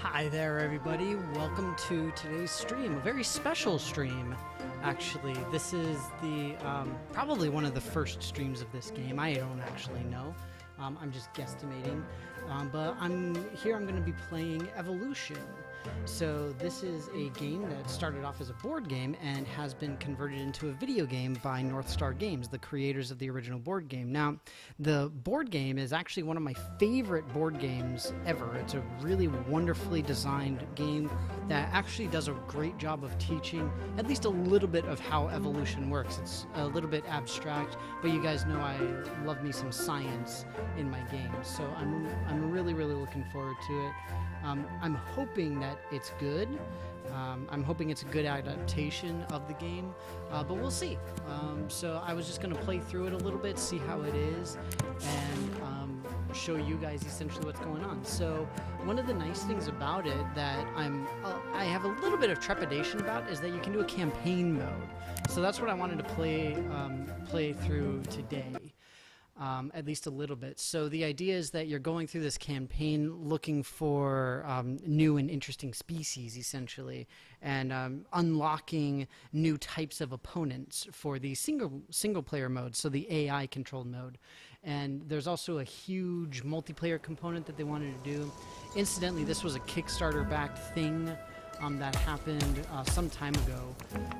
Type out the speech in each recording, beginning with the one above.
Hi there, everybody. Welcome to today's stream. A very special stream, actually. This is the probably one of the first streams of this game. I don't actually know. I'm just guesstimating. But I'm going to be playing Evolution. So this is a game that started off as a board game and has been converted into a video game by North Star Games, the creators of the original board game. Now, the board game is actually one of my favorite board games ever. It's a really wonderfully designed game that actually does a great job of teaching at least a little bit of how evolution works. It's a little bit abstract, but you guys know I love me some science in my games, so I'm really looking forward to it. I'm hoping that it's good. I'm hoping it's a good adaptation of the game, but we'll see. So I was just going to play through it a little bit, see how it is, and show you guys essentially what's going on. So one of the nice things about it that I have a little bit of trepidation about is that you can do a campaign mode. So that's what I wanted to play through today. At least a little bit. So the idea is that you're going through this campaign looking for new and interesting species, essentially, and unlocking new types of opponents for the single player mode, so the AI controlled mode. And there's also a huge multiplayer component that they wanted to do. Incidentally, this was a Kickstarter-backed thing that happened some time ago,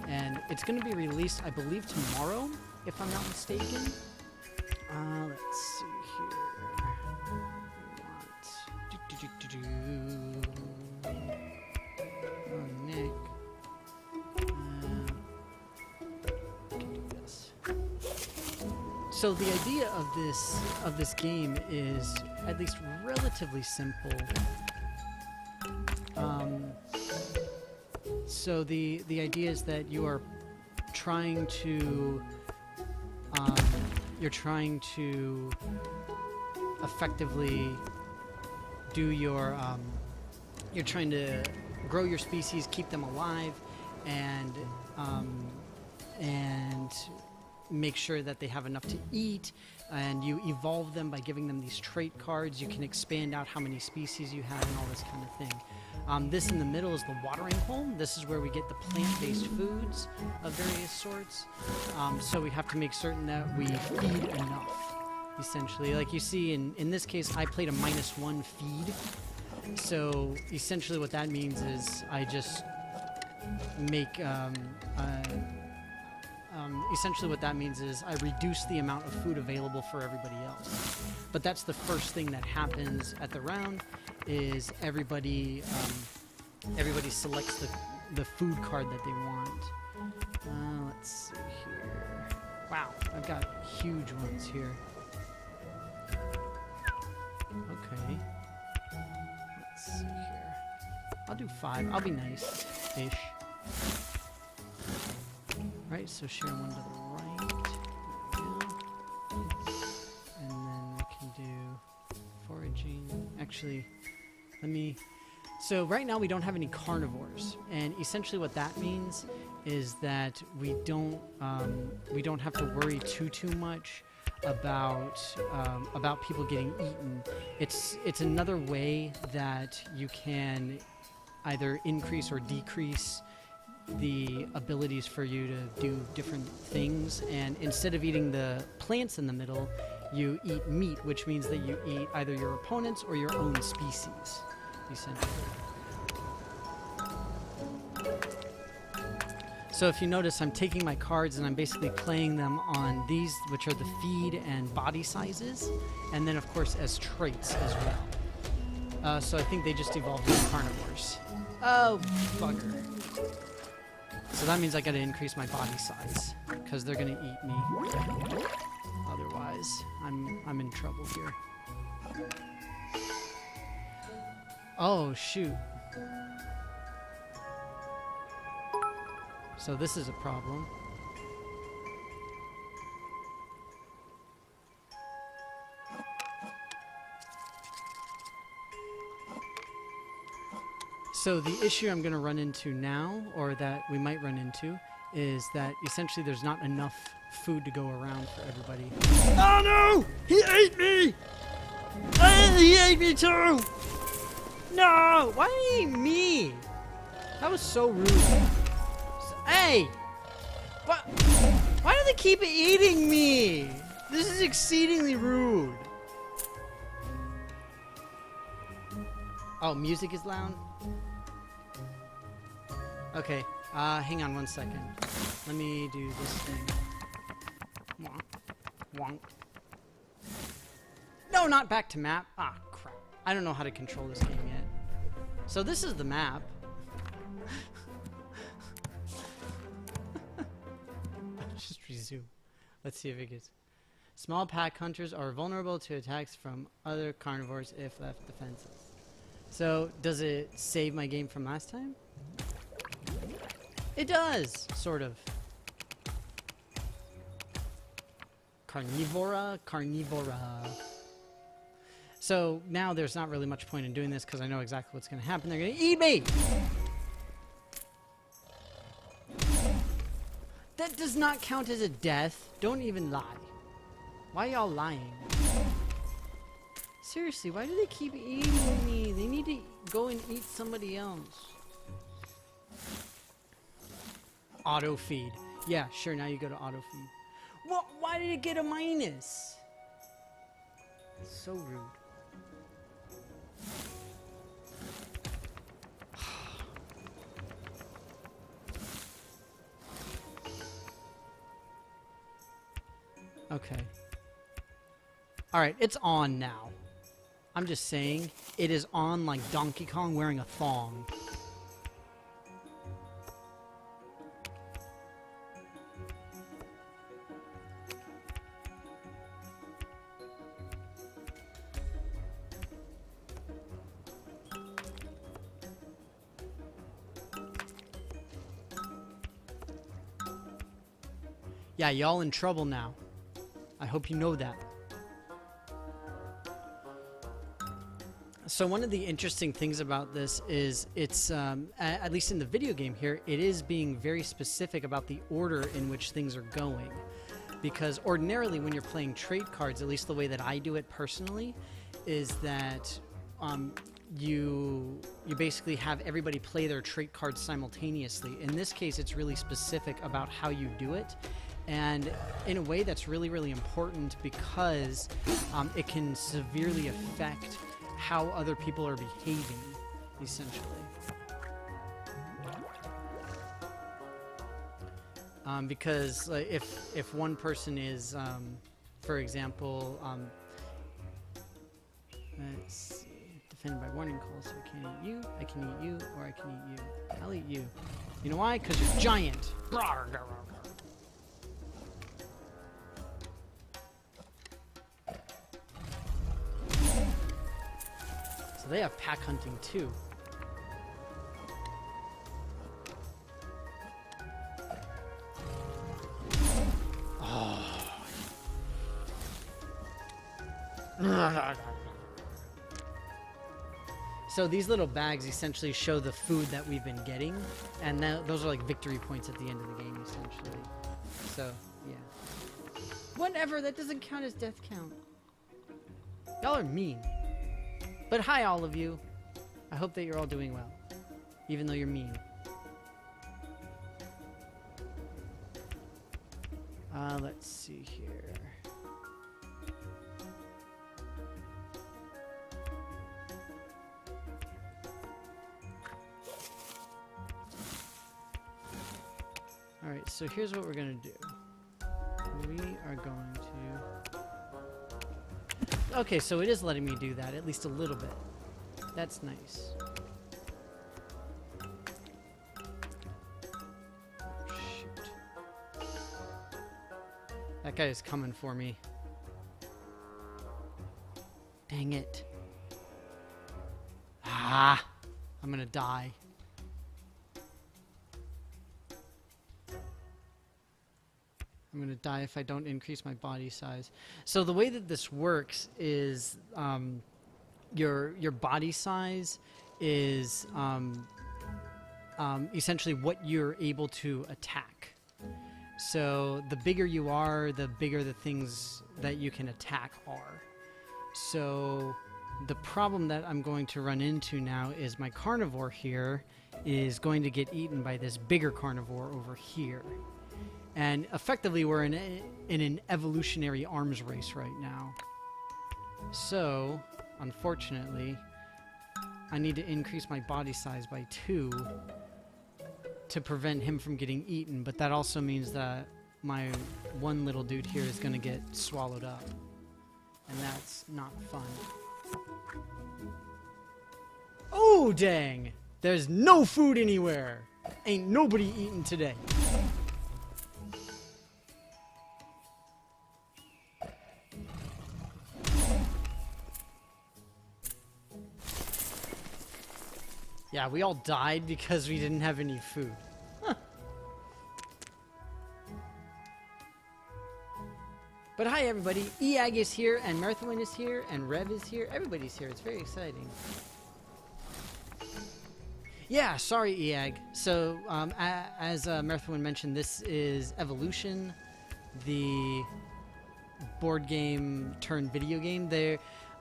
and it's going to be released, I believe, tomorrow, if I'm not mistaken. Let's see here. Oh, Nick. Can do this. So the idea of this game is at least relatively simple. So the idea is that you are trying to effectively do your you're trying to grow your species, keep them alive, and make sure that they have enough to eat, and you evolve them by giving them these trait cards. You can expand out how many species you have and all this kind of thing. This in the middle is the watering hole. This is where we get the plant-based foods of various sorts. So we have to make certain that we feed enough, essentially. Like you see, in this case, I played a -1 feed. So essentially what that means is I just make... essentially what that means is I reduce the amount of food available for everybody else. But that's the first thing that happens at the round, is everybody selects the food card that they want. Let's see here. Wow, I've got huge ones here. Okay. Let's see here. I'll do 5. I'll be nice-ish. Right, so share one to the right. And then we can do foraging. Actually, so right now we don't have any carnivores, and essentially what that means is that we don't have to worry too much about people getting eaten. It's another way that you can either increase or decrease the abilities for you to do different things, and instead of eating the plants in the middle, you eat meat, which means that you eat either your opponents or your own species, essentially. So if you notice, I'm taking my cards and I'm basically playing them on these, which are the feed and body sizes, and then of course as traits as well. So I think they just evolved into carnivores. Oh, bugger. So that means I gotta increase my body size, because they're gonna eat me. Otherwise, I'm in trouble here. Oh, shoot. So this is a problem. So the issue I'm going to run into now, or that we might run into, is that essentially there's not enough food to go around for everybody. Oh no! He ate me! He ate me too! No! out! Why did he eat me? That was so rude. Hey! What? Why do they keep eating me? This is exceedingly rude. Oh, music is loud? Okay, hang on one second. Let me do this thing. Wonk. Wonk. No, not back to map. Ah, crap. I don't know how to control this game yet. So this is the map. Just resume. Let's see if it gets... Small pack hunters are vulnerable to attacks from other carnivores if left defenseless. So, does it save my game from last time? It does, sort of. Carnivora. So, now there's not really much point in doing this because I know exactly what's going to happen. They're going to eat me! That does not count as a death. Don't even lie. Why y'all lying? Seriously, why do they keep eating me? They need to go and eat somebody else. Auto feed. Yeah, sure, now you go to auto feed. What? Why did it get a minus? So rude. Okay. Alright, it's on now. I'm just saying, it is on like Donkey Kong wearing a thong. Yeah, y'all in trouble now. I hope you know that. So one of the interesting things about this is it's, at least in the video game here, it is being very specific about the order in which things are going. Because ordinarily when you're playing trait cards, at least the way that I do it personally, is that you basically have everybody play their trait cards simultaneously. In this case, it's really specific about how you do it. And in a way that's really, really important because it can severely affect how other people are behaving, essentially. Because if one person is, for example, let's see, defended by warning calls, so I can't eat you, I can eat you, or I can eat you. I'll eat you. You know why? Because you're giant. So they have pack hunting too. So these little bags essentially show the food that we've been getting, and those are like victory points at the end of the game, essentially. So, yeah. Whatever, that doesn't count as death count. Y'all are mean. But hi, all of you. I hope that you're all doing well, even though you're mean. Let's see here. Alright, so here's what we're gonna do. We are going to... Okay, so it is letting me do that, at least a little bit. That's nice. Shoot. That guy is coming for me. Dang it. Ah! I'm gonna die. I'm going to die if I don't increase my body size. So the way that this works is your body size is essentially what you're able to attack. So the bigger you are, the bigger the things that you can attack are. So The problem that I'm going to run into now is my carnivore here is going to get eaten by this bigger carnivore over here. And effectively, we're in an evolutionary arms race right now. So, unfortunately, I need to increase my body size by 2 to prevent him from getting eaten. But that also means that my one little dude here is going to get swallowed up. And that's not fun. Oh, dang! There's no food anywhere! Ain't nobody eating today. Yeah, we all died because we didn't have any food. Huh. But hi everybody, Eag is here, and Mirthwin is here, and Rev is here. Everybody's here, it's very exciting. Yeah, sorry Eag. So, as Mirthwin mentioned, this is Evolution, the board game turned video game.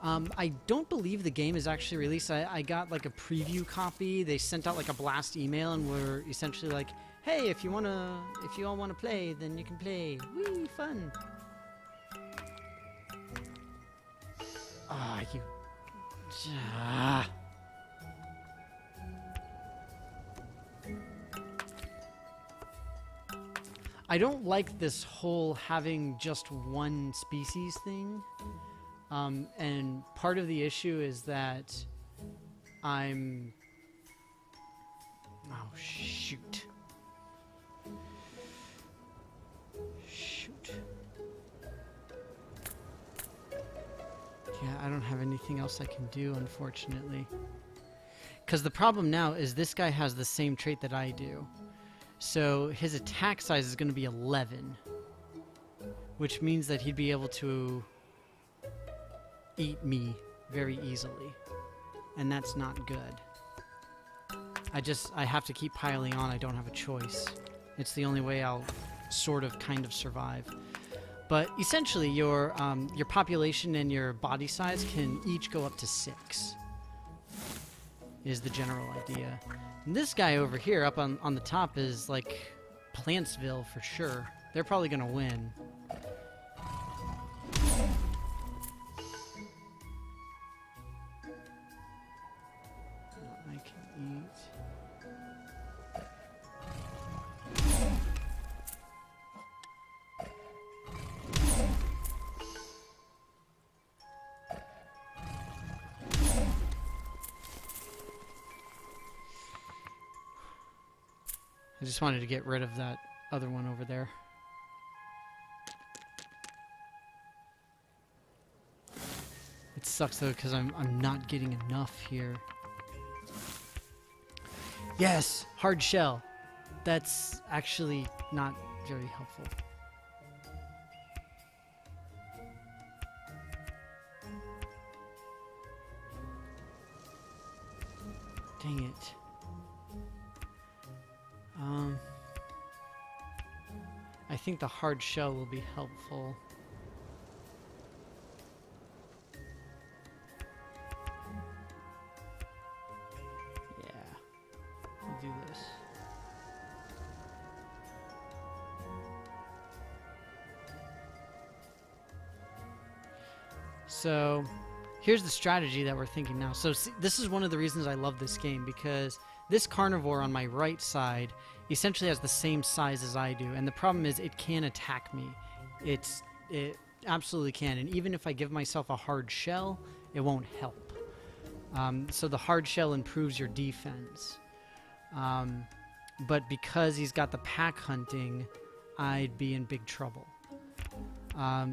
I don't believe the game is actually released. I got like a preview copy. They sent out like a blast email and were essentially like, hey, if you all wanna play, then you can play. Whee, fun. Ah, you... I don't like this whole having just one species thing. And part of the issue is that I'm... Oh, shoot. Shoot. Yeah, I don't have anything else I can do, unfortunately. Because the problem now is this guy has the same trait that I do. So his attack size is going to be 11. Which means that he'd be able to eat me very easily. And that's not good. I have to keep piling on. I don't have a choice. It's the only way I'll sort of kind of survive. But essentially your population and your body size can each go up to 6. Is the general idea. And this guy over here up on the top is like Plantsville for sure. They're probably gonna win. I can eat. I just wanted to get rid of that other one over there. It sucks though because I'm not getting enough here. Yes, hard shell. That's actually not very helpful. Dang it. I think the hard shell will be helpful. Yeah, we'll do this. So, here's the strategy that we're thinking now. So, see, this is one of the reasons I love this game, because this carnivore on my right side essentially has the same size as I do, and the problem is it can attack me. It absolutely can, and even if I give myself a hard shell, it won't help. So the hard shell improves your defense. But because he's got the pack hunting, I'd be in big trouble.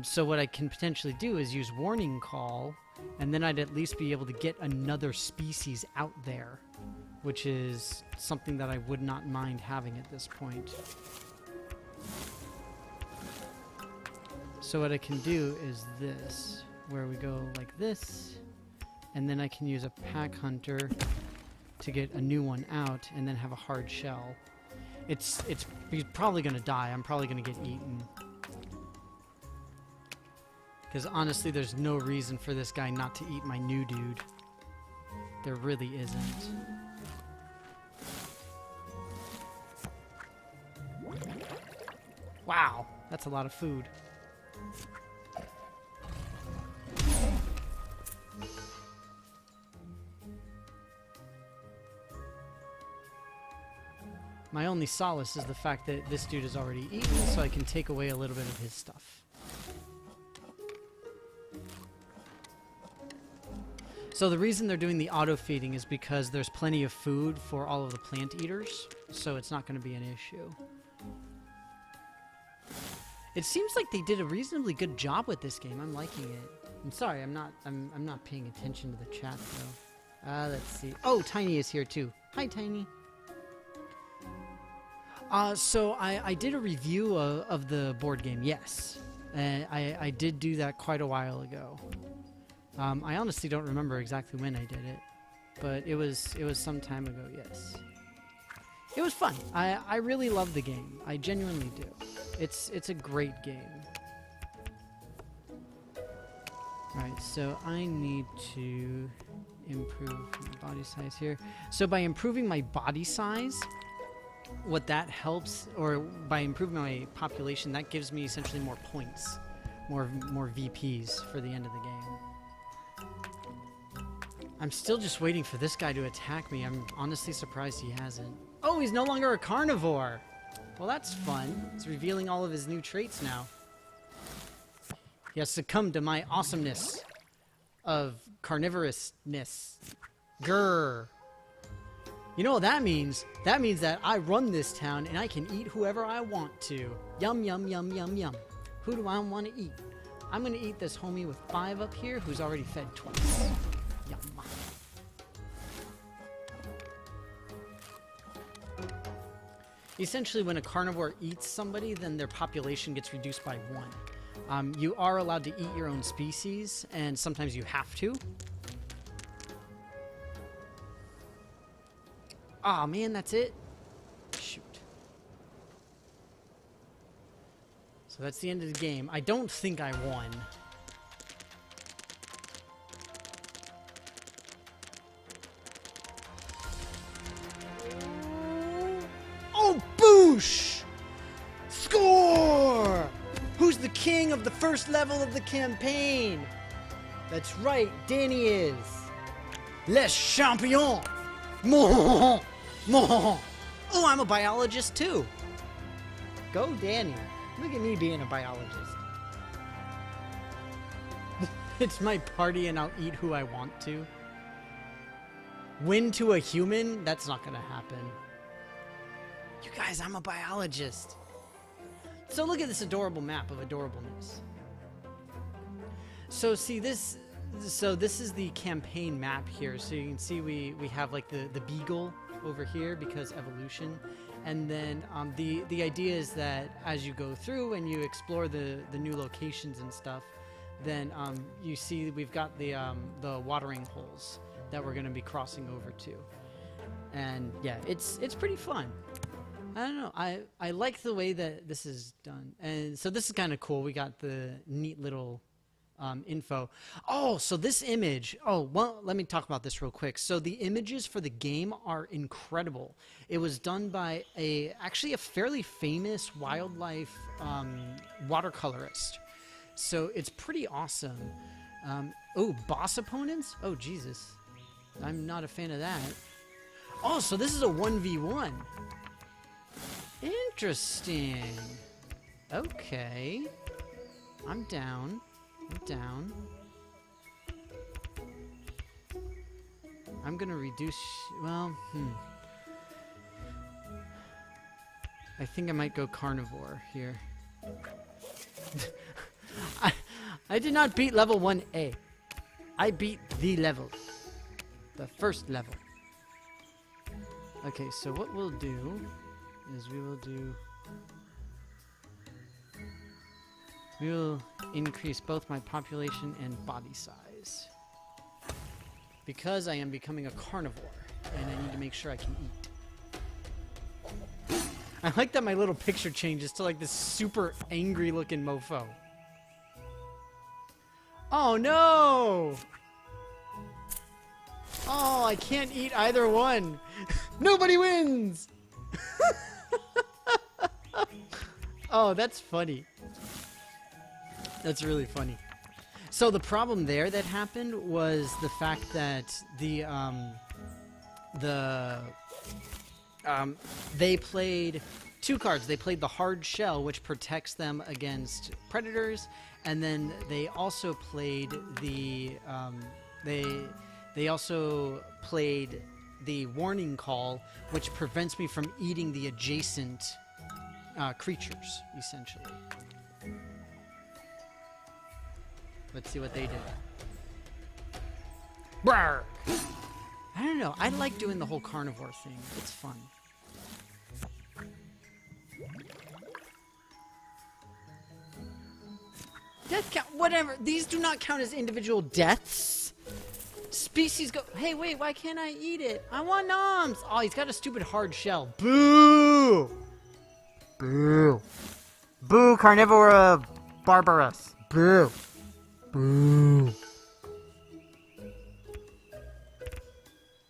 So what I can potentially do is use Warning Call, and then I'd at least be able to get another species out there, which is something that I would not mind having at this point. So what I can do is this, where we go like this, and then I can use a pack hunter to get a new one out, and then have a hard shell. He's probably gonna die. I'm probably gonna get eaten. Because honestly, there's no reason for this guy not to eat my new dude. There really isn't. Wow, that's a lot of food. My only solace is the fact that this dude is already eaten, so I can take away a little bit of his stuff. So the reason they're doing the auto-feeding is because there's plenty of food for all of the plant eaters, so it's not going to be an issue. It seems like they did a reasonably good job with this game. I'm liking it. I'm sorry, I'm not paying attention to the chat though. Let's see. Oh, Tiny is here too. Hi, Tiny. So I did a review of the board game. Yes, I did do that quite a while ago. I honestly don't remember exactly when I did it, but it was some time ago. Yes, it was fun. I really love the game. I genuinely do. It's a great game. Right, so I need to improve my body size here. So by improving my body size, what that helps, or by improving my population, that gives me essentially more points, more VPs for the end of the game. I'm still just waiting for this guy to attack me. I'm honestly surprised he hasn't. Oh, he's no longer a carnivore. Well, that's fun. He's revealing all of his new traits now. He has succumbed to my awesomeness of carnivorousness. Grrr. You know what that means? That means that I run this town and I can eat whoever I want to. Yum, yum, yum, yum, yum. Who do I want to eat? I'm going to eat this homie with 5 up here who's already fed twice. Yum. Essentially, when a carnivore eats somebody, then their population gets reduced by 1. You are allowed to eat your own species, and sometimes you have to. Aw, man, that's it? Shoot. So that's the end of the game. I don't think I won. Oh, boosh! Score! Who's the king of the first level of the campaign? That's right, Danny is. Les champions! More! More! Oh, I'm a biologist too. Go, Danny. Look at me being a biologist. It's my party and I'll eat who I want to. Win to a human? That's not gonna happen. You guys, I'm a biologist. So look at this adorable map of adorableness. So see this, so this is the campaign map here. So you can see we have like the beagle over here because evolution. And then the idea is that as you go through and you explore the new locations and stuff, then you see we've got the watering holes that we're going to be crossing over to. And yeah, it's pretty fun. I don't know. I like the way that this is done. And so this is kind of cool. We got the neat little info. Oh, so this image. Oh, well, let me talk about this real quick. So the images for the game are incredible. It was done by actually a fairly famous wildlife watercolorist. So it's pretty awesome. Oh, boss opponents? Oh, Jesus. I'm not a fan of that. Oh, so this is a 1v1. Interesting. Okay. I'm down. I'm down. I'm gonna reduce... Well, I think I might go carnivore here. I did not beat level 1A. I beat the level. The first level. Okay, so what we'll do is we will increase both my population and body size. Because I am becoming a carnivore, and I need to make sure I can eat. I like that my little picture changes to like this super angry looking mofo. Oh no! Oh, I can't eat either one. Nobody wins! Oh, that's funny. That's really funny. So the problem there that happened was the fact that they played two cards. They played the hard shell, which protects them against predators, and then they also played the they also played the warning call, which prevents me from eating the adjacent creatures, essentially. Let's see what they did. Brrr! I don't know. I like doing the whole carnivore thing. It's fun. Death count. Whatever. These do not count as individual deaths. Species go. Hey, wait. Why can't I eat it? I want noms. Oh, he's got a stupid hard shell. Boo! Boo! Boo! Carnivora barbarous. Boo! Boo!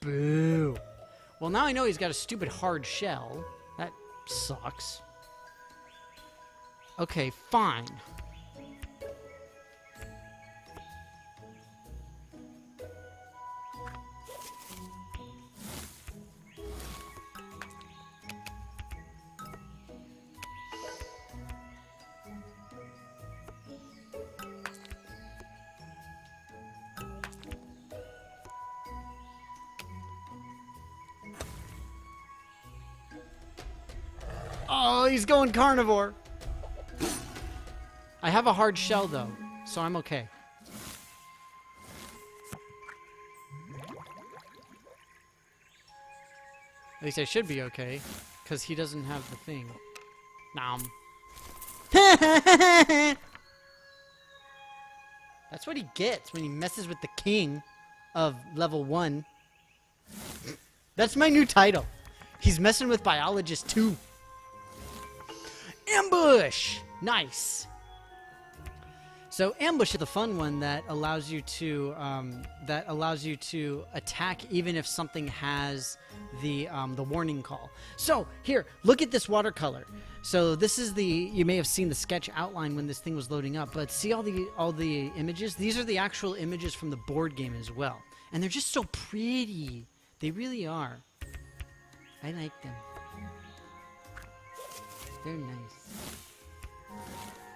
Boo! Well, now I know he's got a stupid hard shell. That sucks. Okay, fine. Oh, he's going carnivore. I have a hard shell, though, so I'm okay. At least I should be okay, because he doesn't have the thing. Nom. That's what he gets when he messes with the king of level 1. That's my new title. He's messing with Biologist 2. Ambush! Nice. So ambush is the fun one that allows you to attack even if something has the warning call. So here, look at this watercolor. So this is you may have seen the sketch outline when this thing was loading up, but see all the images? These are the actual images from the board game as well. And they're just so pretty. They really are. I like them. They're nice.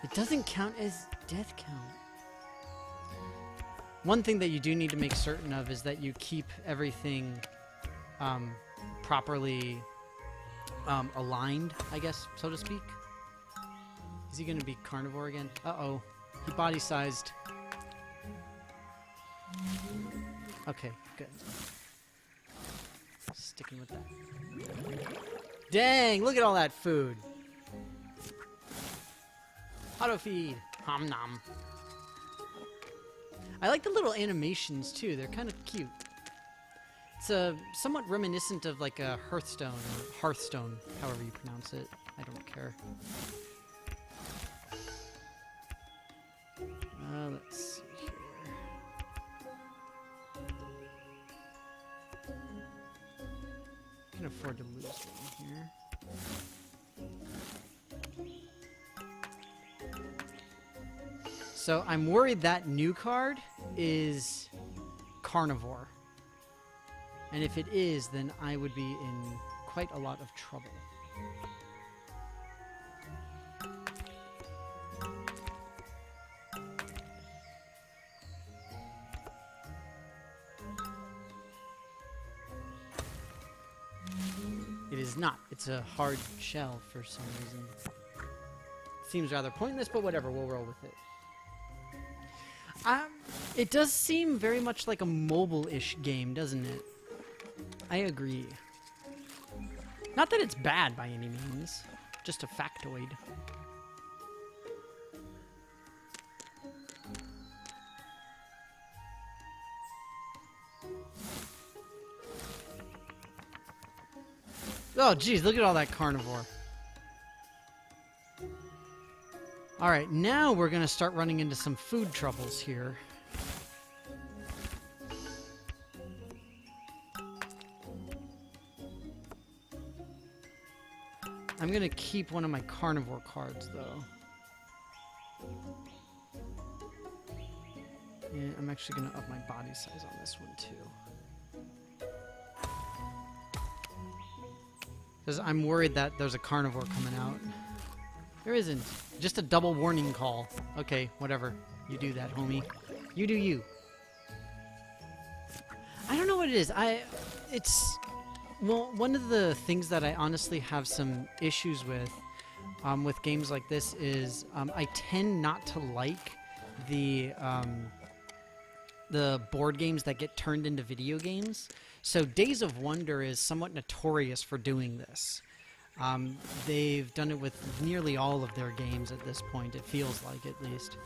It doesn't count as death count. One thing that you do need to make certain of is that you keep everything properly aligned, I guess, so to speak. Is he going to be carnivore again? Uh-oh. He body-sized. Okay, good. Sticking with that. Dang, look at all that food. Auto feed. Hom nom. I like the little animations too. They're kind of cute. It's somewhat reminiscent of like a Hearthstone or Hearthstone, however you pronounce it. I don't care. Let's see here. Can afford to lose one here. So I'm worried that new card is carnivore. And if it is, then I would be in quite a lot of trouble. It is not. It's a hard shell for some reason. Seems rather pointless, but whatever. We'll roll with it. It does seem very much like a mobile-ish game, doesn't it? I agree. Not that it's bad by any means, just a factoid. Oh, geez, look at all that carnivore. Alright, now we're going to start running into some food troubles here. I'm gonna keep one of my carnivore cards though. Yeah, I'm actually gonna up my body size on this one too. Because I'm worried that there's a carnivore coming out. There isn't. Just a double warning call. Okay, whatever. You do that, homie. You do you. I don't know what it is. Well, one of the things that I honestly have some issues with games like this is I tend not to like the board games that get turned into video games. So Days of Wonder is somewhat notorious for doing this. They've done it with nearly all of their games at this point, it feels like, at least.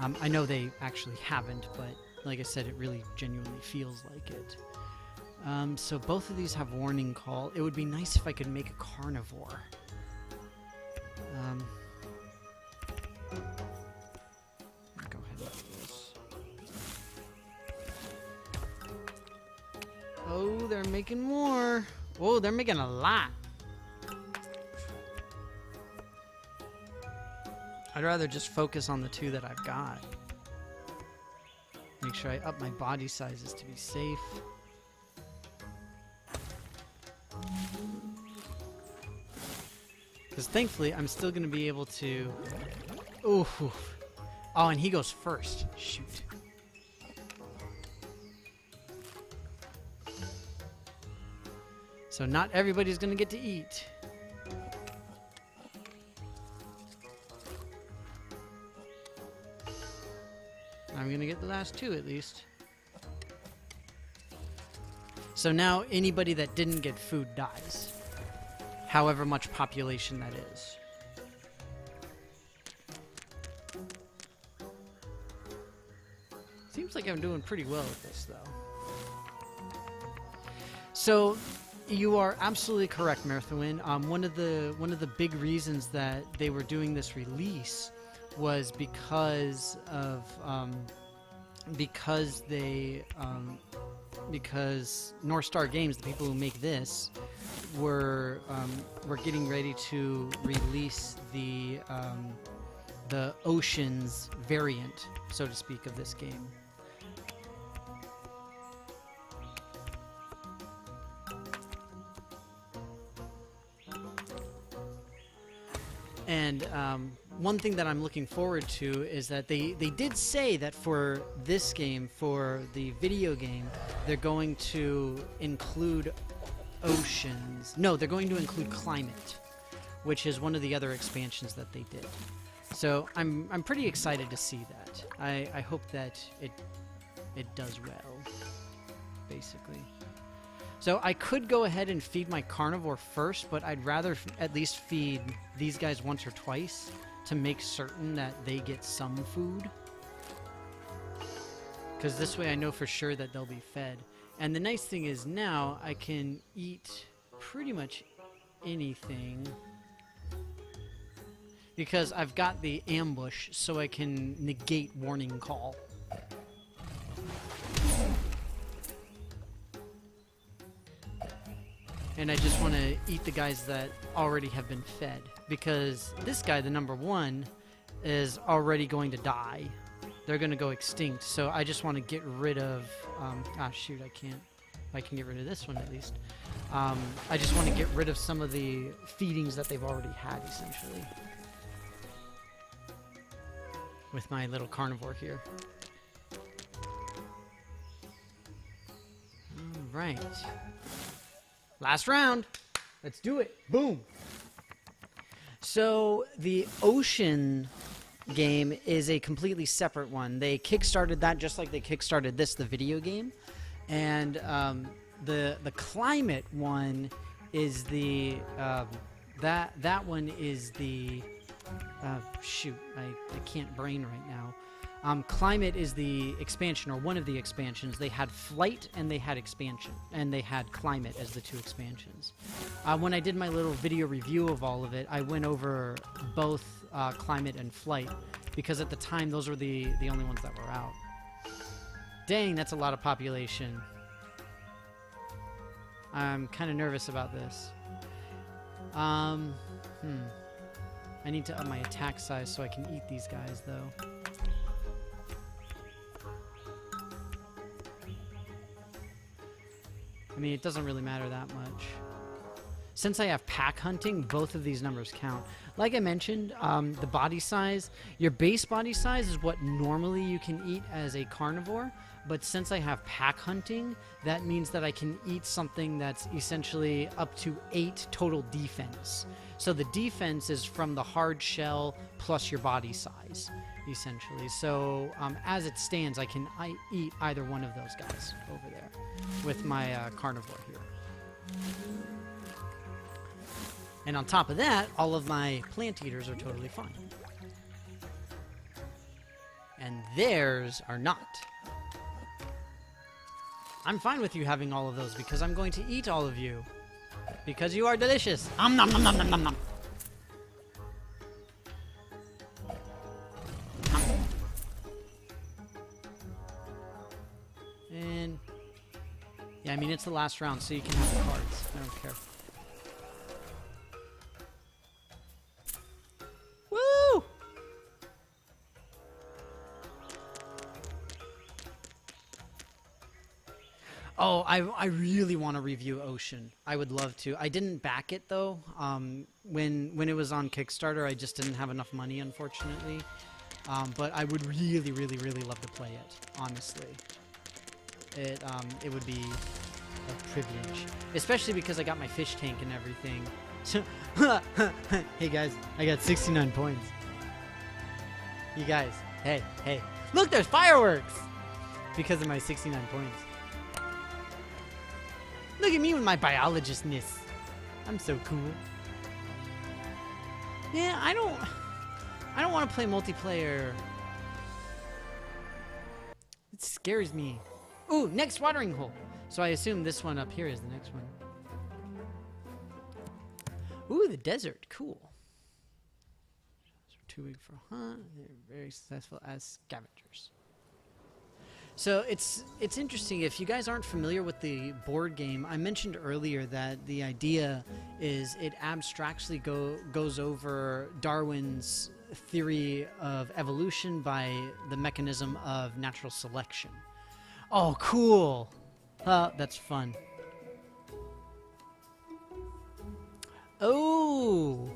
I know they actually haven't, but like I said, it really genuinely feels like it. So both of these have warning call. It would be nice if I could make a carnivore. Go ahead and do this. Oh, they're making more. Oh, they're making a lot. I'd rather just focus on the two that I've got. Make sure I up my body sizes to be safe. Because thankfully, I'm still going to be able to... Ooh. Oh, and he goes first. Shoot. So not everybody's going to get to eat. I'm going to get the last two at least. So now anybody that didn't get food dies. However much population that is. Seems like I'm doing pretty well with this, though. So, you are absolutely correct, Merthwin. One of the big reasons that they were doing this release was because of because North Star Games, the people who make this, were getting ready to release the Oceans variant, so to speak, of this game. And one thing that I'm looking forward to is that they did say that for this game, for the video game, they're going to include oceans. No, they're going to include climate, which is one of the other expansions that they did. So I'm pretty excited to see that. I hope that it does well, basically. So I could go ahead and feed my carnivore first, but I'd rather at least feed these guys once or twice to make certain that they get some food. Because this way I know for sure that they'll be fed. And the nice thing is now I can eat pretty much anything. Because I've got the ambush, so I can negate warning call. And I just want to eat the guys that already have been fed. Because this guy, the number one, is already going to die. They're going to go extinct. So I just want to get rid of... shoot, I can't. I can get rid of this one at least. I just want to get rid of some of the feedings that they've already had, essentially. With my little carnivore here. Alright. Last round. Let's do it. Boom. So the Ocean game is a completely separate one. They kickstarted that just like they kickstarted this, the video game. And the climate one is the that one is the shoot, I can't brain right now. Climate is the expansion, or one of the expansions. They had Flight and they had Expansion, and they had Climate as the two expansions. When I did my little video review of all of it, I went over both Climate and Flight, because at the time those were the only ones that were out. Dang, that's a lot of population. I'm kind of nervous about this. I need to up my attack size so I can eat these guys, though. I mean, it doesn't really matter that much. Since I have pack hunting, both of these numbers count. Like I mentioned, the body size, your base body size is what normally you can eat as a carnivore, but since I have pack hunting, that means that I can eat something that's essentially up to 8 total defense. So the defense is from the hard shell plus your body size, essentially. So as it stands, I eat either one of those guys over there with my carnivore here. And on top of that, all of my plant eaters are totally fine. And theirs are not. I'm fine with you having all of those because I'm going to eat all of you. Because you are delicious. Nom nom nom nom nom nom nom. And yeah, I mean it's the last round, so you can have the cards. I don't care. Oh, I really want to review Ocean. I would love to. I didn't back it though. When it was on Kickstarter, I just didn't have enough money, unfortunately. But I would really, really, really love to play it. Honestly, it would be a privilege, especially because I got my fish tank and everything. So, hey guys, I got 69 points. You guys, hey, look, there's fireworks because of my 69 points. Look at me with my biologistness. I'm so cool. Yeah, I don't want to play multiplayer. It scares me. Ooh, next watering hole. So I assume this one up here is the next one. Ooh, the desert. Cool. So 2 weeks for hunt. They're very successful as scavengers. So it's interesting. If you guys aren't familiar with the board game, I mentioned earlier that the idea is it abstractly goes over Darwin's theory of evolution by the mechanism of natural selection. Oh, cool. That's fun. Oh.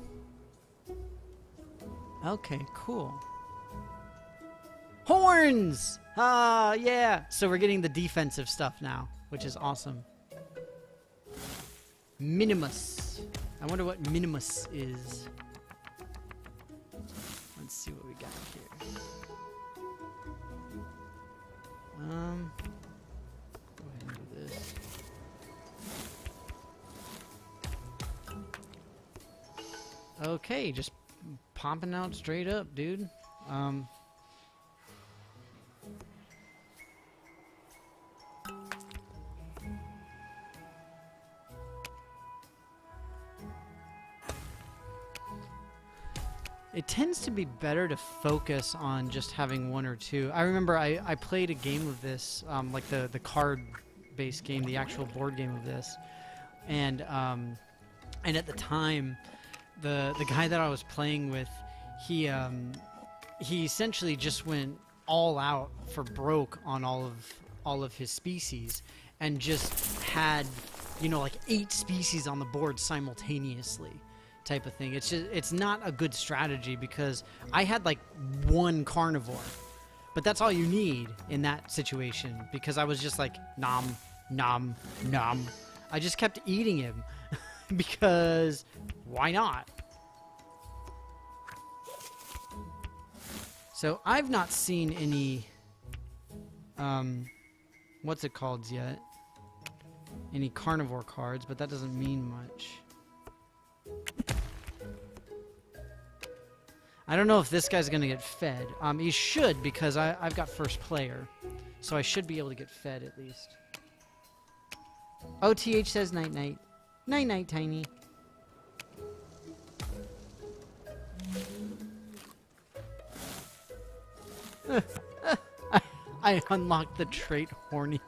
Okay, cool. Horns! Yeah. So we're getting the defensive stuff now, which is awesome. Minimus. I wonder what Minimus is. Let's see what we got here. Go ahead and do this. Okay, just popping out straight up, dude. It tends to be better to focus on just having one or two. I remember I played a game of this, like the card-based game, the actual board game of this, and at the time, the guy that I was playing with, he essentially just went all out for broke on all of his species, and just had, you know, like 8 species on the board simultaneously. Type of thing. It's not a good strategy because I had like 1 carnivore, but that's all you need in that situation because I was just like nom nom nom. I just kept eating him because why not? So I've not seen any what's it called yet? Any carnivore cards, but that doesn't mean much. I don't know if this guy's gonna get fed. He should because I've got first player, so I should be able to get fed at least. OTH says night night, night night, Tiny. I unlocked the trait horny.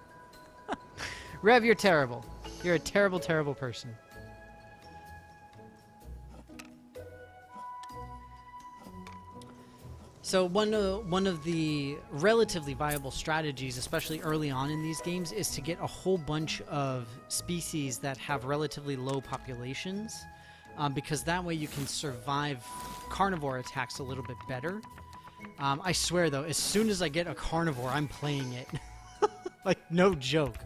Rev, you're terrible. You're a terrible, terrible person. So one of the relatively viable strategies, especially early on in these games, is to get a whole bunch of species that have relatively low populations, because that way you can survive carnivore attacks a little bit better. I swear though, as soon as I get a carnivore, I'm playing it. Like, no joke.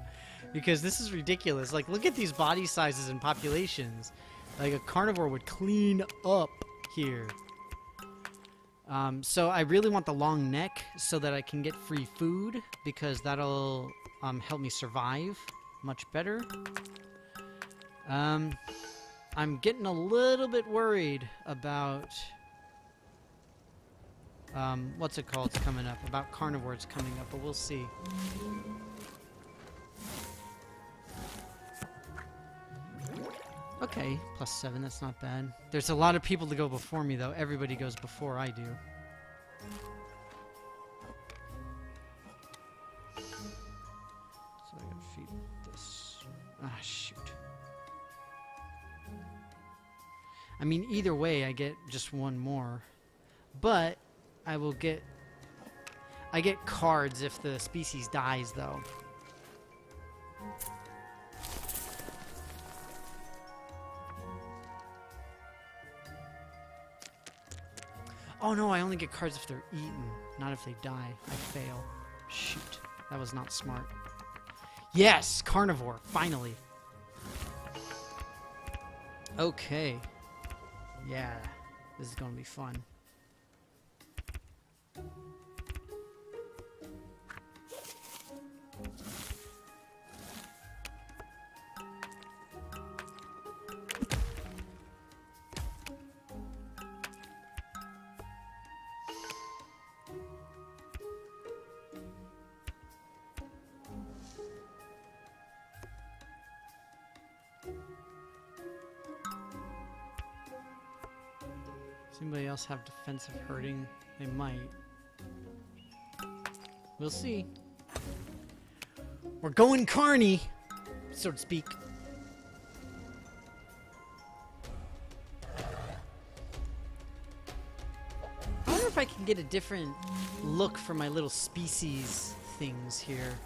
Because this is ridiculous. Like, look at these body sizes and populations. Like, a carnivore would clean up here. So I really want the long neck so that I can get free food, because that'll help me survive much better. I'm getting a little bit worried about what's it called? It's coming up. About carnivores coming up, but we'll see. Okay, +7, that's not bad. There's a lot of people to go before me, though. Everybody goes before I do. So I gotta feed this. Ah, shoot. I mean, either way, I get just one more. But I will get... I get cards if the species dies, though. Oh no, I only get cards if they're eaten, not if they die. I fail. Shoot. That was not smart. Yes! Carnivore! Finally! Okay. Yeah. This is gonna be fun. Does anybody else have defensive herding? They might. We'll see. We're going carny, so to speak. I wonder if I can get a different look for my little species things here.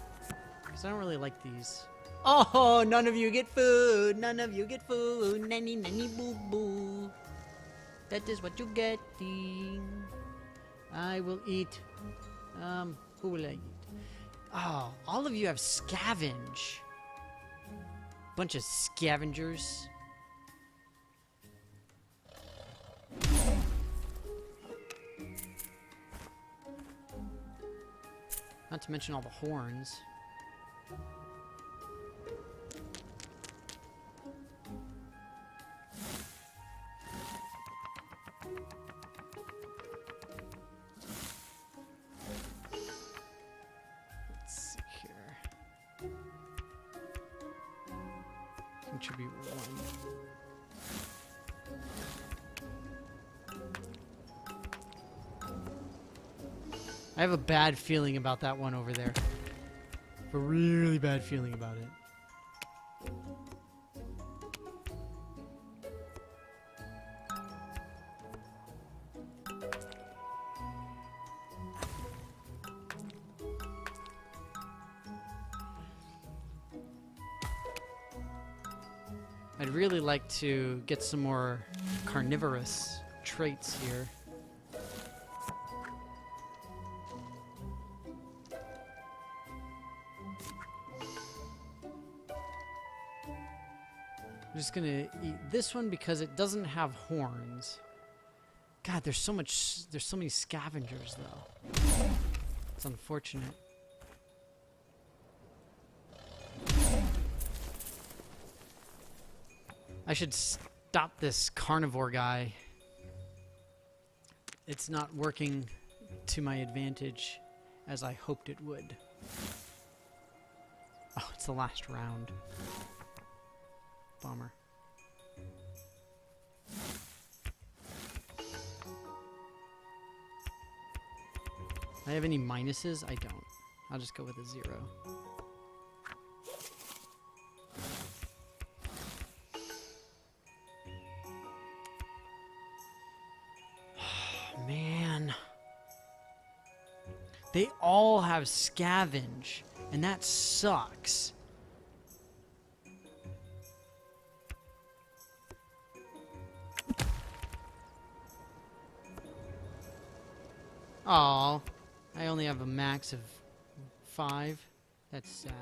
Because I don't really like these. Oh, none of you get food. None of you get food. Nanny, nanny, boo, boo. That is what you getting. I will eat. Who will I eat? Oh, all of you have scavenge. Bunch of scavengers. Not to mention all the horns. Contribute 1. I have a bad feeling about that one over there. A really bad feeling about it. I'd really like to get some more carnivorous traits here. I'm just gonna eat this one because it doesn't have horns. God, there's so many scavengers though. It's unfortunate. I should stop this carnivore guy. It's not working to my advantage as I hoped it would. Oh, it's the last round. Bummer. I have any minuses? I don't. I'll just go with a 0. Man. They all have scavenge, and that sucks. Aw, I only have a max of 5. That's sad.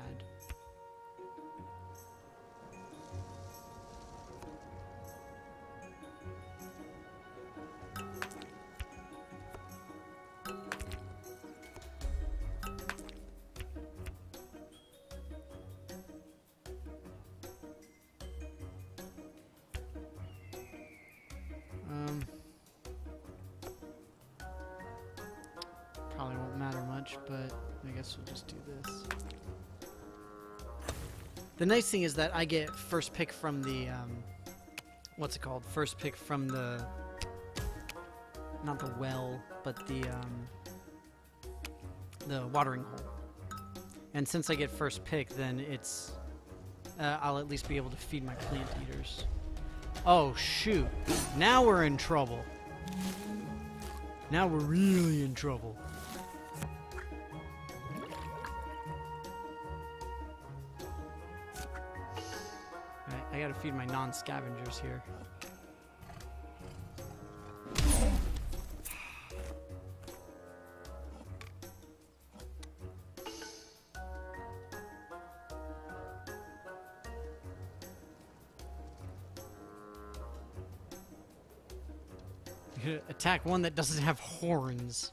Probably won't matter much, but I guess we'll just do this. The nice thing is that I get first pick from the, what's it called? First pick from the, not the well, but the watering hole. And since I get first pick, then it's, I'll at least be able to feed my plant eaters. Oh, shoot. Now we're in trouble. Now we're really in trouble. Alright, I gotta feed my non-scavengers here. Attack one that doesn't have horns.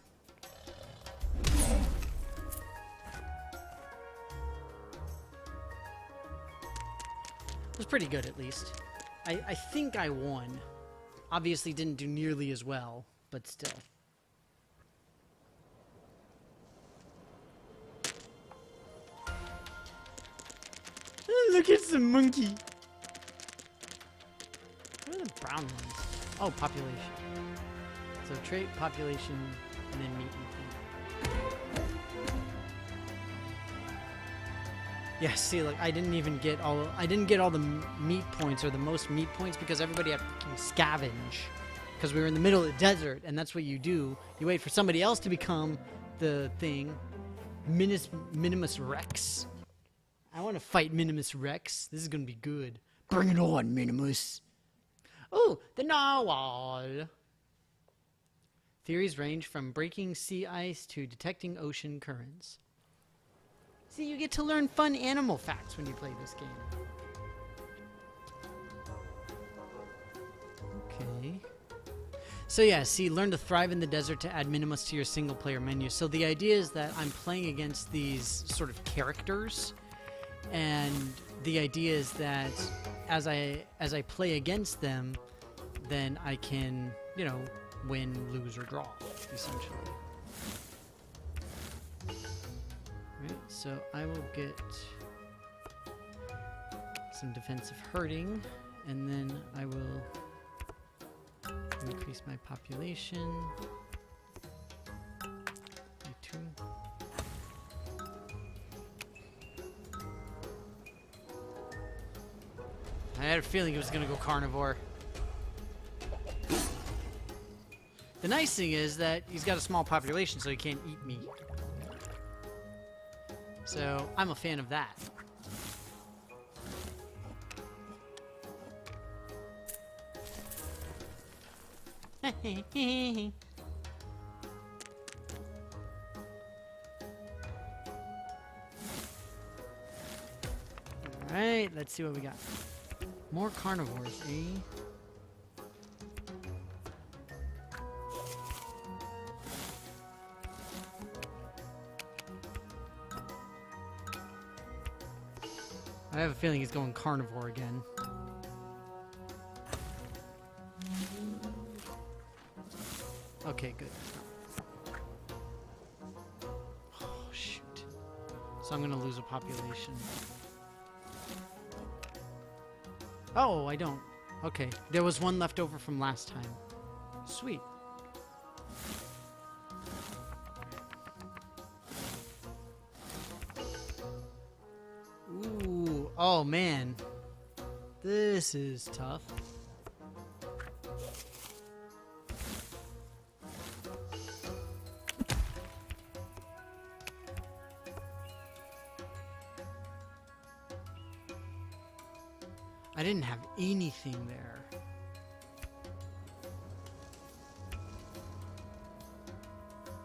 It was pretty good, at least. I think I won. Obviously didn't do nearly as well, but still. Look, it's a monkey. What are the brown ones? Oh, population. So trait, population, and then meat and food. Yeah, see, like I didn't get all the meat points or the most meat points because everybody had fucking scavenge. Because we were in the middle of the desert, and that's what you do. You wait for somebody else to become the thing. Minimus Rex. I want to fight Minimus Rex. This is gonna be good. Bring it on, Minimus. Oh, the narwhal. Theories range from breaking sea ice to detecting ocean currents. See, you get to learn fun animal facts when you play this game. Okay. So yeah, see, learn to thrive in the desert to add Minimus to your single-player menu. So the idea is that I'm playing against these sort of characters, and the idea is that as I play against them, then I can, you know, win, lose, or draw, essentially. Right, so I will get some defensive hurting, and then I will increase my population by 2. I had a feeling it was going to go carnivore. The nice thing is that he's got a small population, so he can't eat me. So, I'm a fan of that. Alright, let's see what we got. More carnivores, eh? I have a feeling he's going carnivore again. Okay, good. Oh, shoot. So I'm gonna lose a population. Oh, I don't. Okay, there was one left over from last time. Sweet. Ooh, oh man. This is tough. I didn't have anything there.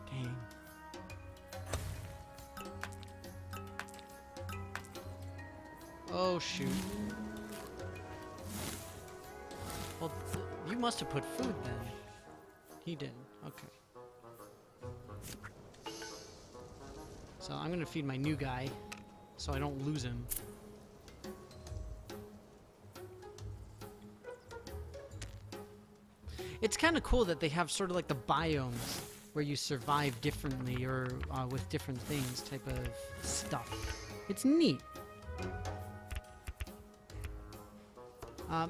Dang. Oh, shoot. Well, you must have put food then. He didn't. Okay. So I'm gonna feed my new guy so I don't lose him. It's kind of cool that they have sort of like the biomes where you survive differently or with different things type of stuff. It's neat.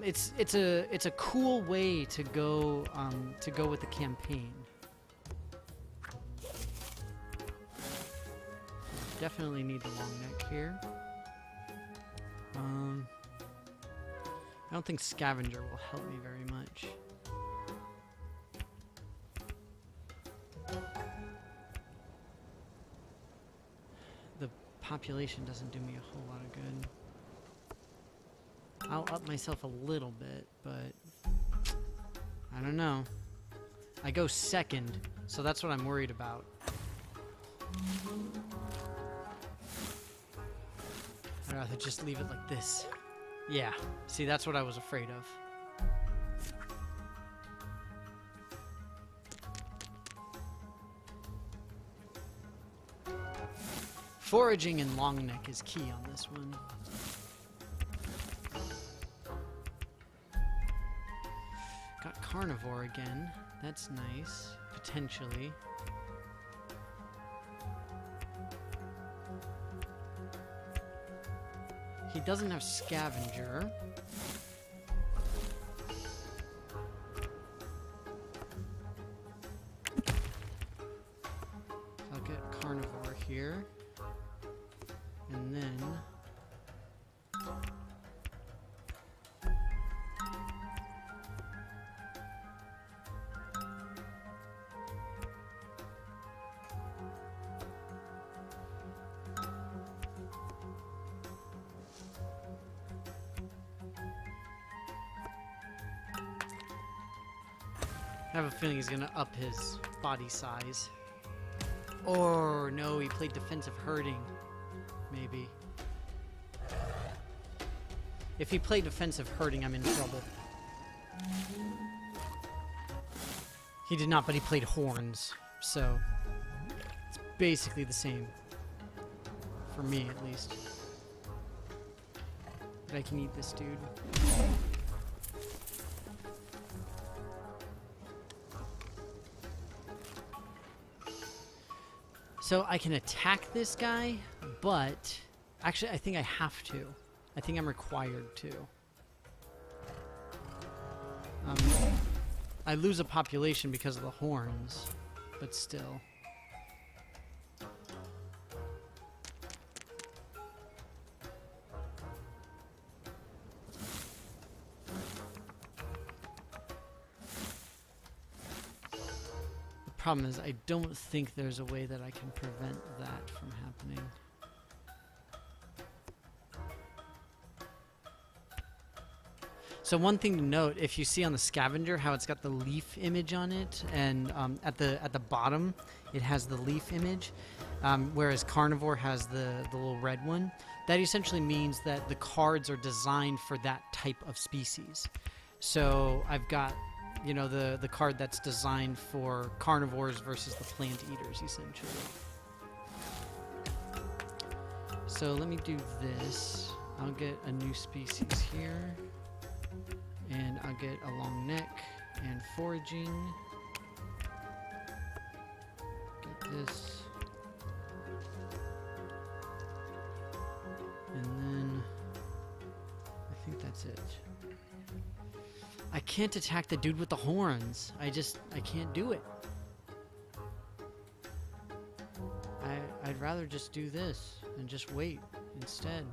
It's a cool way to go with the campaign. Definitely need the long neck here. I don't think scavenger will help me very much. The population doesn't do me a whole lot of good. I'll up myself a little bit, but I don't know. I go second, so that's what I'm worried about. I'd rather just leave it like this. Yeah, see, that's what I was afraid of. Foraging and long neck is key on this one. Got carnivore again. That's nice. Potentially. He doesn't have scavenger. I'll get carnivore here. And then I have a feeling he's gonna up his body size. Or no, he played defensive herding. Maybe. If he played defensive herding, I'm in trouble. He did not, but he played horns. So, it's basically the same. For me, at least. But I can eat this dude. So I can attack this guy, but actually I think I have to. I think I'm required to. I lose a population because of the horns, but still. Problem is, I don't think there's a way that I can prevent that from happening. So one thing to note, if you see on the scavenger how it's got the leaf image on it, and at the bottom it has the leaf image, whereas carnivore has the little red one, that essentially means that the cards are designed for that type of species. So I've got, you know, the card that's designed for carnivores versus the plant eaters, essentially. So let me do this. I'll get a new species here. And I'll get a long neck and foraging. Get this. And then I think that's it. I can't attack the dude with the horns. I can't do it. I'd rather just do this and just wait instead.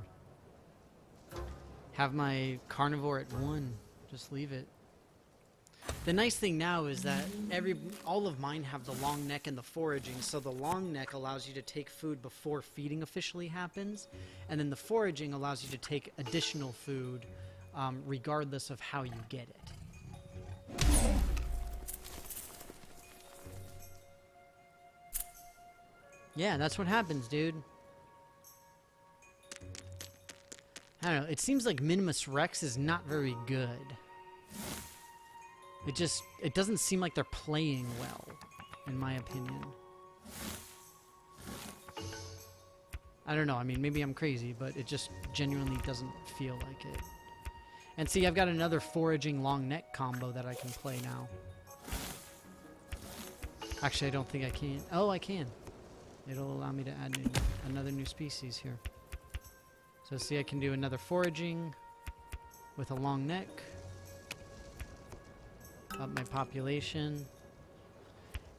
Have my carnivore at 1. Just leave it. The nice thing now is that all of mine have the long neck and the foraging, so the long neck allows you to take food before feeding officially happens, and then the foraging allows you to take additional food regardless of how you get it. Yeah, that's what happens, dude. I don't know. It seems like Minimus Rex is not very good. It doesn't seem like they're playing well, in my opinion. I don't know. I mean, maybe I'm crazy, but it just genuinely doesn't feel like it. And see, I've got another foraging long neck combo that I can play now. Actually, I don't think I can. Oh, I can. It'll allow me to add another new species here. So see, I can do another foraging with a long neck. Up my population.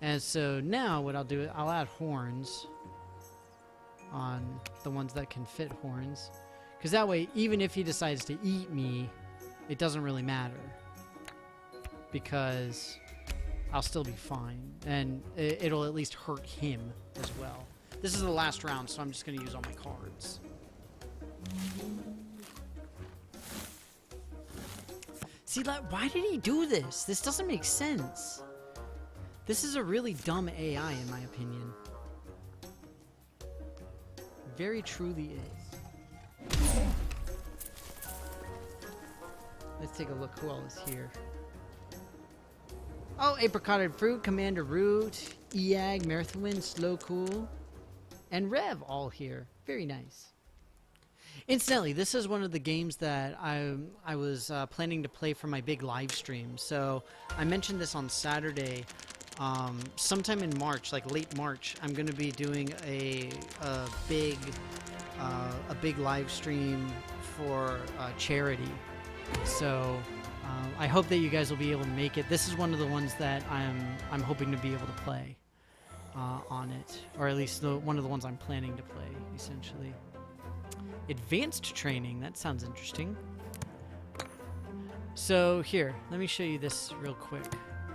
And so now what I'll do is I'll add horns on the ones that can fit horns. Because that way, even if he decides to eat me, it doesn't really matter. Because I'll still be fine. And it'll at least hurt him as well. This is the last round, so I'm just going to use all my cards. See, why did he do this? This doesn't make sense. This is a really dumb AI, in my opinion. Very truly is. Let's take a look who all is here. Oh, Apricotted Fruit, Commander Root, Eag, Marathon, Slow Cool, and Rev all here. Very nice. Incidentally, this is one of the games that I was planning to play for my big live stream. So I mentioned this on Saturday. Sometime in March, like late March, I'm going to be doing a big live stream for charity. So I hope that you guys will be able to make it. This is one of the ones that I'm hoping to be able to play on it, or at least one of the ones I'm planning to play, essentially. Advanced training, that sounds interesting. So here, let me show you this real quick.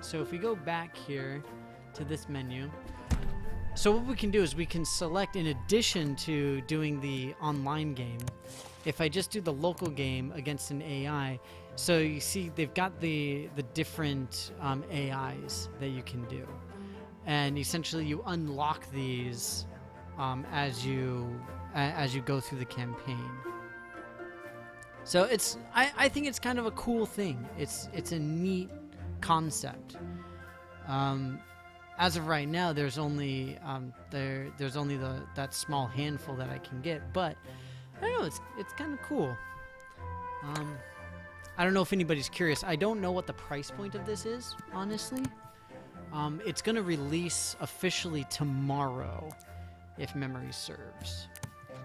So if we go back here to this menu, so what we can do is we can select, in addition to doing the online game, if I just do the local game against an AI, so you see they've got the different AIs that you can do. And essentially you unlock these as you go through the campaign. So I think it's kind of a cool thing. It's a neat concept. As of right now, there's only that small handful that I can get, but I don't know, it's kind of cool. I don't know if anybody's curious. I don't know what the price point of this is, honestly. It's going to release officially tomorrow, if memory serves.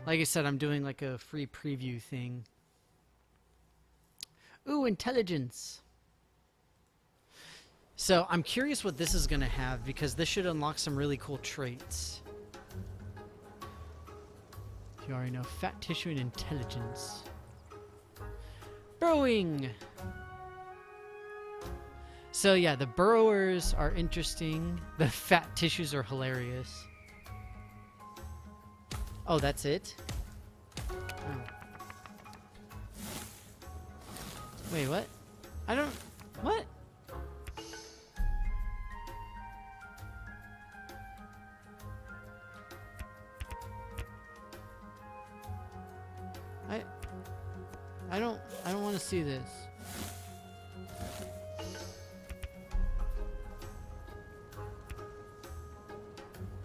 Like I said, I'm doing like a free preview thing. Ooh, intelligence. So I'm curious what this is going to have, because this should unlock some really cool traits. You already know, fat tissue and intelligence. Burrowing. So yeah, the burrowers are interesting. The fat tissues are hilarious. Oh, that's it? Oh. Wait, what? I don't... What? I don't want to see this.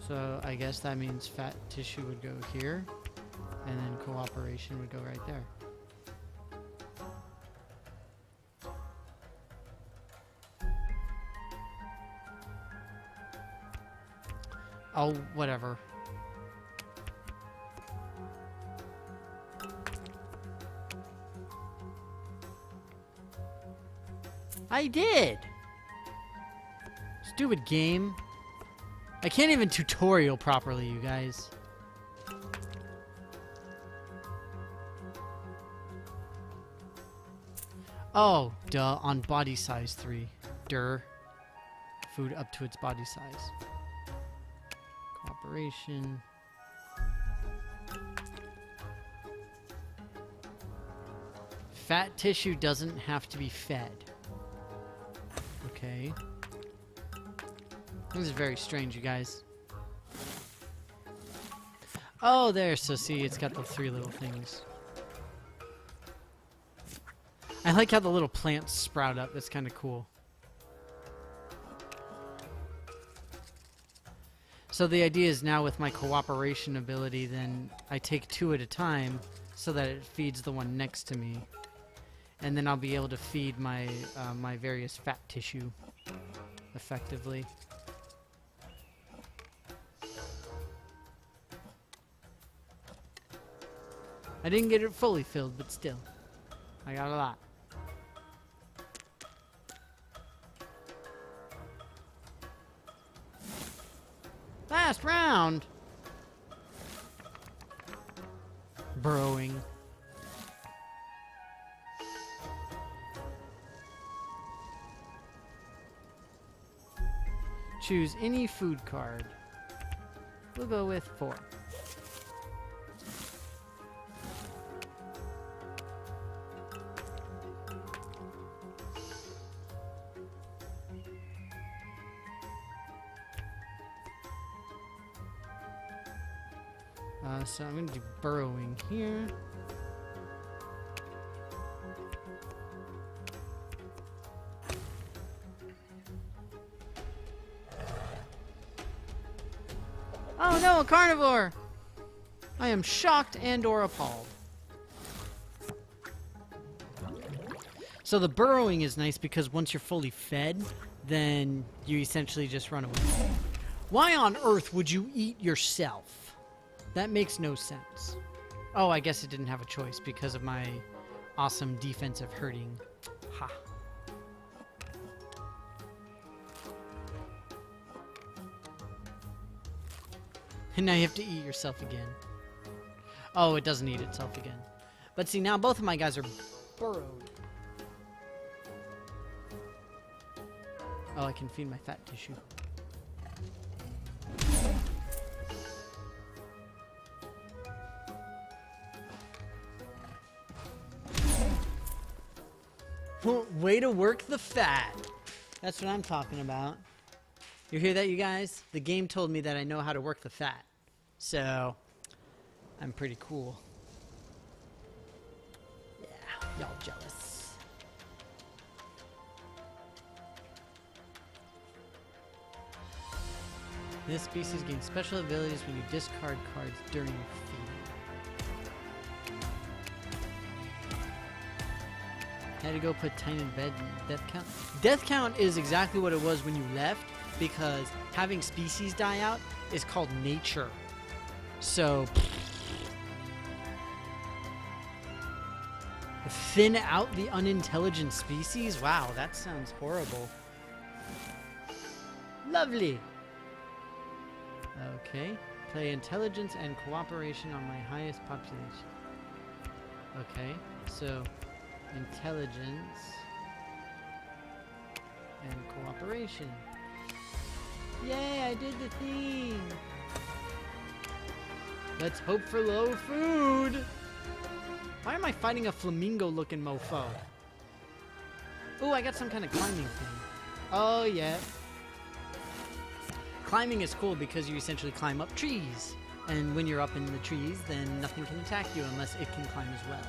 So I guess that means fat tissue would go here, and then cooperation would go right there. Oh, whatever. I did! Stupid game. I can't even tutorial properly, you guys. Oh, duh, on body size 3. Durr. Food up to its body size. Cooperation. Fat tissue doesn't have to be fed. Okay. This is very strange, you guys. Oh, there. So see, it's got the 3 little things. I like how the little plants sprout up. That's kind of cool. So the idea is now with my cooperation ability, then I take 2 at a time so that it feeds the one next to me. And then I'll be able to feed my my various fat tissue effectively. I didn't get it fully filled, but still. I got a lot. Last round! Burrowing. Choose any food card. We'll go with 4. So I'm going to do burrowing here. Oh no, a carnivore! I am shocked and or appalled. So the burrowing is nice because once you're fully fed, then you essentially just run away. Why on earth would you eat yourself? That makes no sense. Oh, I guess it didn't have a choice because of my awesome defensive hurting. Ha. And now you have to eat yourself again. Oh, it doesn't eat itself again. But see, now both of my guys are burrowed. Oh, I can feed my fat tissue. Way to work the fat. That's what I'm talking about. You hear that, you guys? The game told me that I know how to work the fat. So, I'm pretty cool. Yeah, y'all jealous. This species gains special abilities when you discard cards during feeding. Had to go put Tiny in bed and death count. Death count is exactly what it was when you left, because having species die out is called nature. So thin out the unintelligent species? Wow, that sounds horrible. Lovely. Okay. Play intelligence and cooperation on my highest population. Okay, so intelligence and cooperation. Yay, I did the thing! Let's hope for low food! Why am I fighting a flamingo-looking mofo? Ooh, I got some kind of climbing thing. Oh, yeah. Climbing is cool because you essentially climb up trees. And when you're up in the trees, then nothing can attack you unless it can climb as well.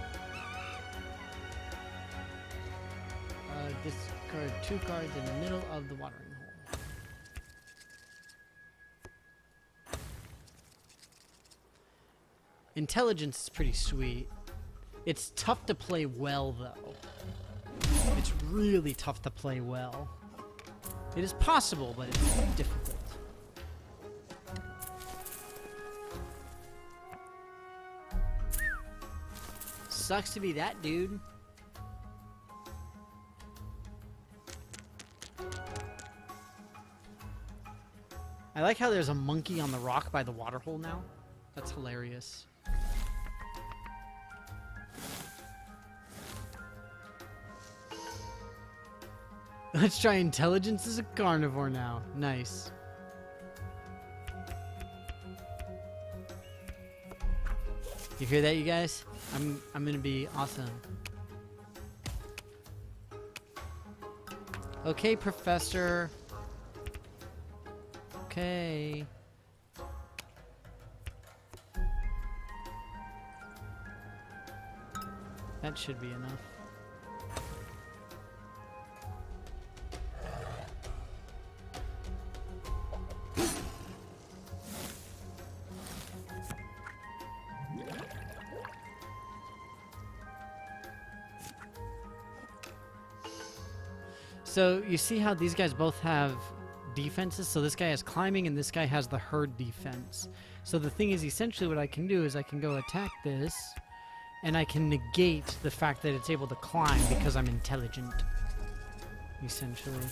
Discard 2 cards in the middle of the watering hole. Intelligence is pretty sweet. It's tough to play well, though. It's really tough to play well. It is possible, but it's difficult. Sucks to be that dude. I like how there's a monkey on the rock by the waterhole now. That's hilarious. Let's try intelligence as a carnivore now. Nice. You hear that, you guys? I'm gonna be awesome. Okay, Professor. Okay. That should be enough. So you see how these guys both have defenses? So this guy has climbing and this guy has the herd defense. So the thing is, essentially what I can do is I can go attack this and I can negate the fact that it's able to climb because I'm intelligent, essentially.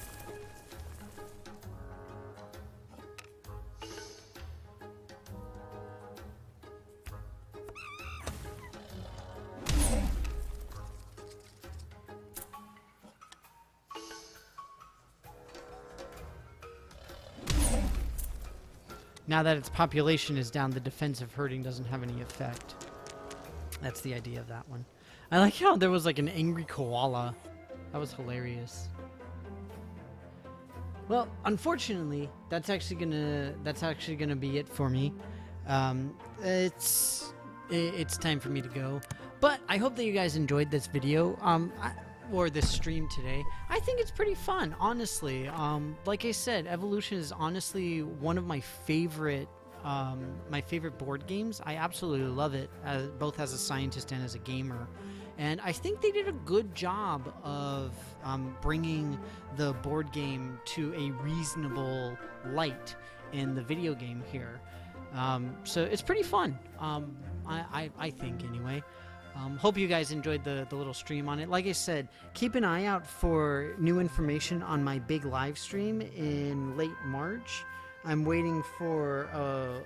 Now that its population is down, the defensive herding doesn't have any effect. That's the idea of that one. I like how there was like an angry koala. That was hilarious. Well, unfortunately, that's actually gonna be it for me. It's time for me to go. But I hope that you guys enjoyed this video. Or this stream today. I think it's pretty fun, honestly. Like I said, Evolution is honestly one of my favorite board games. I absolutely love it, both as a scientist and as a gamer. And I think they did a good job of bringing the board game to a reasonable light in the video game here. So it's pretty fun. I think anyway. Hope you guys enjoyed the little stream on it. Like I said, keep an eye out for new information on my big live stream in late March. I'm waiting for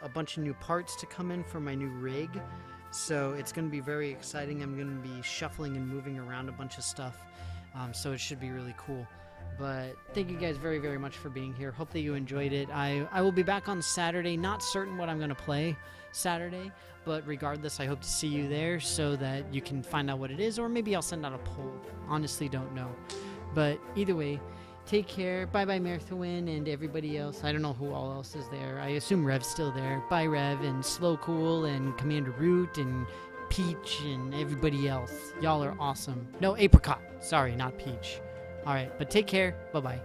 a bunch of new parts to come in for my new rig. So it's going to be very exciting. I'm going to be shuffling and moving around a bunch of stuff. So it should be really cool. But thank you guys very, very much for being here. Hope that you enjoyed it. I will be back on Saturday. Not certain what I'm going to play Saturday, but regardless, I hope to see you there so that you can find out what it is, or maybe I'll send out a poll. Honestly, don't know. But either way, take care. Bye-bye, Merthwin, and everybody else. I don't know who all else is there. I assume Rev's still there. Bye, Rev, and Slow Cool, and Commander Root, and Peach, and everybody else. Y'all are awesome. No, Apricot. Sorry, not Peach. All right, but take care. Bye-bye.